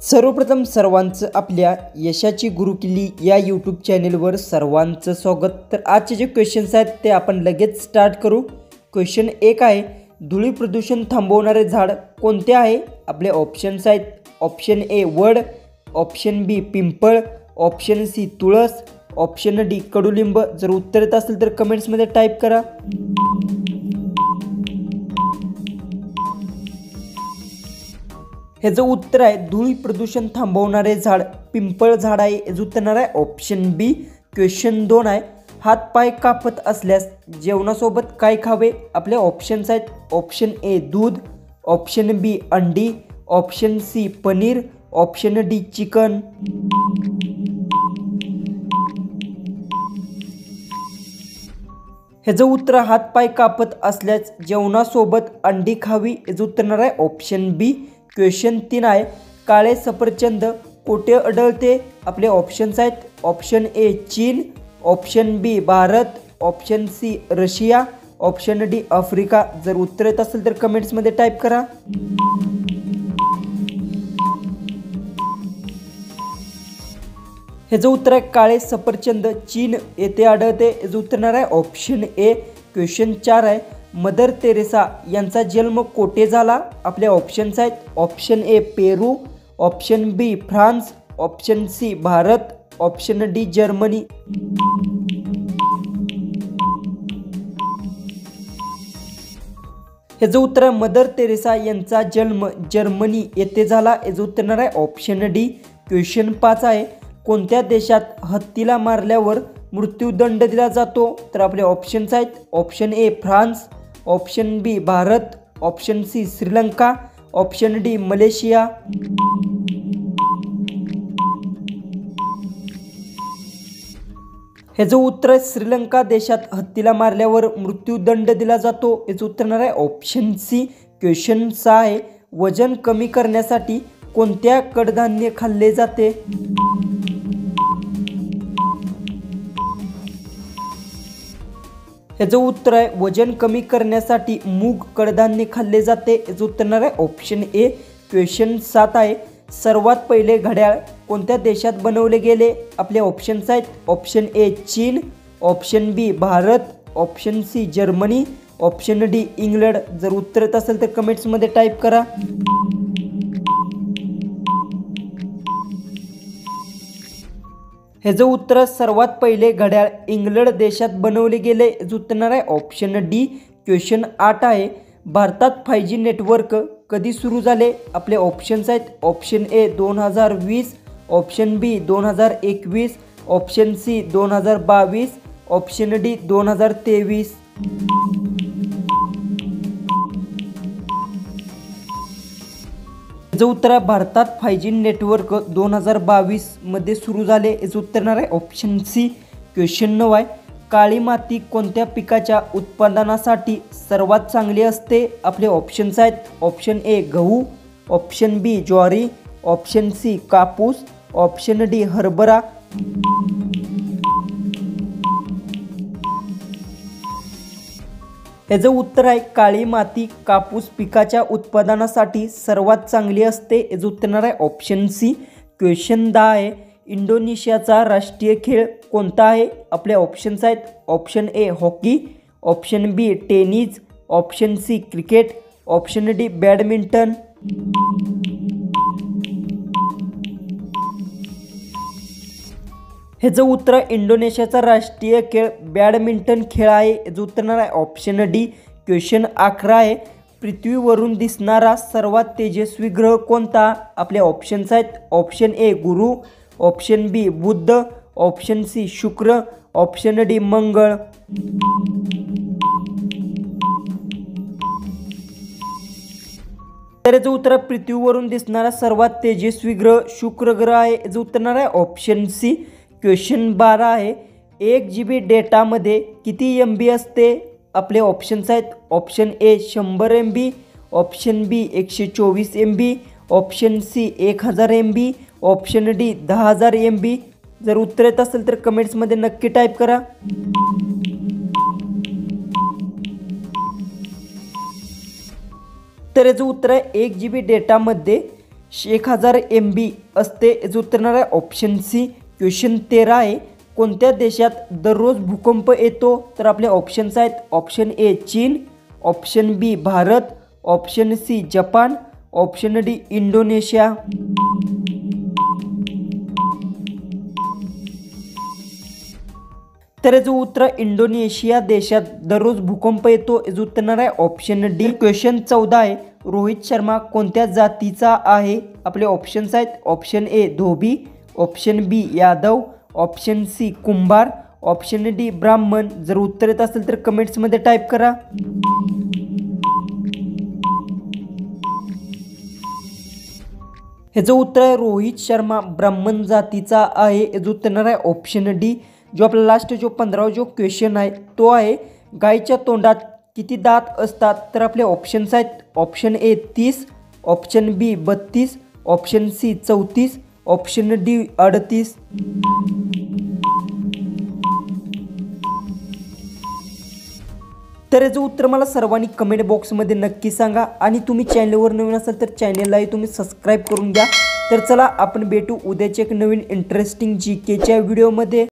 सर्वप्रथम सर्वांचं आपल्या यशाची गुरुकिल्ली या यूट्यूब चॅनेलवर सर्वांचं स्वागत। तर आजचे जे क्वेश्चन्स आहेत ते आपण लगेच स्टार्ट करू। क्वेश्चन 1 आहे, धूळी प्रदूषण थांबवणारे झाड कोणते आहे? आपले ऑप्शन्स आहेत, ऑप्शन ए वड, ऑप्शन बी पिंपळ, ऑप्शन सी तुळस, ऑप्शन डी कडुलिंब। जर उत्तर येत असेल तर कमेंट्समध्ये टाईप करा। हे जो उत्तर आहे, धूळी प्रदूषण थांबवणारे झाड पिंपळ झाड आहे। हे उत्तर आहे ऑप्शन बी। क्वेश्चन 2 आहे, हात पाय कापत असल्यास जेवणासोबत काय खावे? आपले ऑप्शन्स आहेत, ऑप्शन ए दूध, ऑप्शन बी अंडी, option C paneer, option D chicken. हे जो उत्तर हात पाय कापत असल्यास जेवणासोबत अंडी खावी। हे उत्तर आहे ऑप्शन बी। क्वेश्चन 3 आहे, काळे सफरचंद कोठे आढळते? आपले ऑप्शन्स आहेत, ऑप्शन ए चीन, option B Bharat, option C Russia, option D Africa. जर उत्तर येत असेल तर कमेंट्समध्ये टाईप करा। हे जो उत्तर आहे, काळे सफरचंद चीन येथे आढळते। हे उत्तर आहे ऑप्शन ए। क्वेश्चन 4 आहे, मदर तेरेसा यांचा जन्म कोठे झाला? आपले ऑप्शन्स आहेत, option A Peru, option B France, option C Bharat, option D Germany. हे जो उत्तर आहे, मदर तेरेसा यांचा जन्म जर्मनी येथे झाला। हे उत्तर आहे ऑप्शन डी। क्वेश्चन 5 आहे, कोणत्या देशात हत्तीला मारल्यावर मृत्यूदंड दिला जातो? तर आपले ऑप्शन्स आहेत, option A France, option B Bharat, option C Sri Lanka, option D Malaysia. हे जो उत्तर आहे, श्रीलंका देशात हत्तीला मारल्यावर मृत्यूदंड दिला जातो। हे उत्तर आहे ऑप्शन सी। क्वेश्चन 6 आहे, वजन कमी करण्यासाठी कोणत्या कडधान्य खाल्ले जाते? हे जो उत्तर आहे, वजन कमी करण्यासाठी मूग कडधान्य खाल्ले जाते। हे उत्तर आहे ऑप्शन ए। क्वेश्चन 7 आहे, सर्वात पहिले घड्याळ कोणत्या देशात बनवले गेले? आपले ऑप्शन्स आहेत, ऑप्शन ए चीन, option B Bharat, option C Germany, option D England. जर उत्तर येत असेल तर कमेंट्समध्ये टाईप करा। हे जो उत्तर सर्वात पहिले घड्याळ इंग्लंड देशात बनवले गेले। हे उत्तर आहे ऑप्शन डी। क्वेश्चन 8 आहे, भारतात 5G नेटवर्क कधी सुरू झाले? आपले ऑप्शन्स आहेत, option A 2020, option B 2021, option C 2022, option D 2023। जो उत्तर आहे, भारतात 5G नेटवर्क 2022 मध्ये सुरू झाले। याचं उत्तर आहे ऑप्शन सी। क्वेश्चन 9 आहे, काळी माती कोणत्या पिकाच्या उत्पादनासाठी सर्वात चांगली असते? आपले ऑप्शन्स आहेत, ऑप्शन ए गहू, ऑप्शन बी ज्वारी, ऑप्शन सी कापूस, ऑप्शन डी हरभरा। हे जो उत्तर आहे, काळी माती कापूस पिकाच्या उत्पादनासाठी सर्वात चांगली असते। हे उत्तर आहे ऑप्शन सी। क्वेश्चन 10 आहे, इंडोनेशियाचा राष्ट्रीय खेळ कोणता आहे? आपले ऑप्शन्स आहेत, option A hockey, option B tennis, option C cricket, option D badminton. हे जो उत्तर आहे, इंडोनेशियाचा राष्ट्रीय खेळ बॅडमिंटन खेळ आहे। हे उत्तर आहे ऑप्शन डी। क्वेश्चन 11 आहे, पृथ्वीवरून दिसणारा सर्वात तेजस्वी ग्रह कोणता? आपले ऑप्शन्स आहेत, ऑप्शन ए गुरु, ऑप्शन बी बुध, ऑप्शन सी शुक्र, ऑप्शन डी मंगळ। तर याचं उत्तर पृथ्वीवरून दिसणारा सर्वात तेजस्वी ग्रह शुक्र ग्रह आहे। याचं उत्तर आहे ऑप्शन सी। क्वेश्चन 12 आहे, 1 GB डेटामध्ये किती MB असते? आपले ऑप्शन्स आहेत, option A 100 MB, option B 124 MB, option C 1000 MB, option D 10,000 MB। जर उत्तर येत असेल तर कमेंट्समध्ये नक्की टाईप करा। तर याचं उत्तर आहे, 1 GB डेटामध्ये 1000 MB असते. याचं उत्तर येणार आहे ऑप्शन सी. क्वेश्चन 13 आहे. कोणत्या देशात दररोज भूकंप येतो? तर आपले ऑप्शन्स आहेत. ऑप्शन ए चीन, option B Bharat, option C जपान, ऑप्शन डी इंडोनेशिया. तर याचं उत्तर इंडोनेशिया देशात दररोज भूकंप येतो. याचं उत्तर येणार आहे ऑप्शन डी. क्वेश्चन 14 आहे. रोहित शर्मा कोणत्या जातीचा आहे? आपले ऑप्शन्स आहेत. Option A dhobi, option B Yadav, option C Kumbhar, option D Brahmin. जर उत्तर येत असेल तर कमेंट्समध्ये टाईप करा. ह्याचं उत्तर आहे रोहित शर्मा ब्राह्मण जातीचा आहे. याचं उत्तर येणार आहे ऑप्शन डी. जो आपला लास्ट 15वा क्वेश्चन आहे तो आहे गायीच्या तोंडात किती दात असतात? तर आपले ऑप्शन्स आहेत. Option A 30, option B 32, option C 34, option D 38. तर याचं उत्तर मला सर्वांनी कमेंट बॉक्समध्ये नक्की सांगा. आणि तुम्ही चॅनलवर नवीन असाल तर चॅनललाही तुम्ही सबस्क्राईब करून घ्या. तर चला आपण भेटू उद्याच्या एक नवीन इंटरेस्टिंग GKच्या व्हिडिओमध्ये.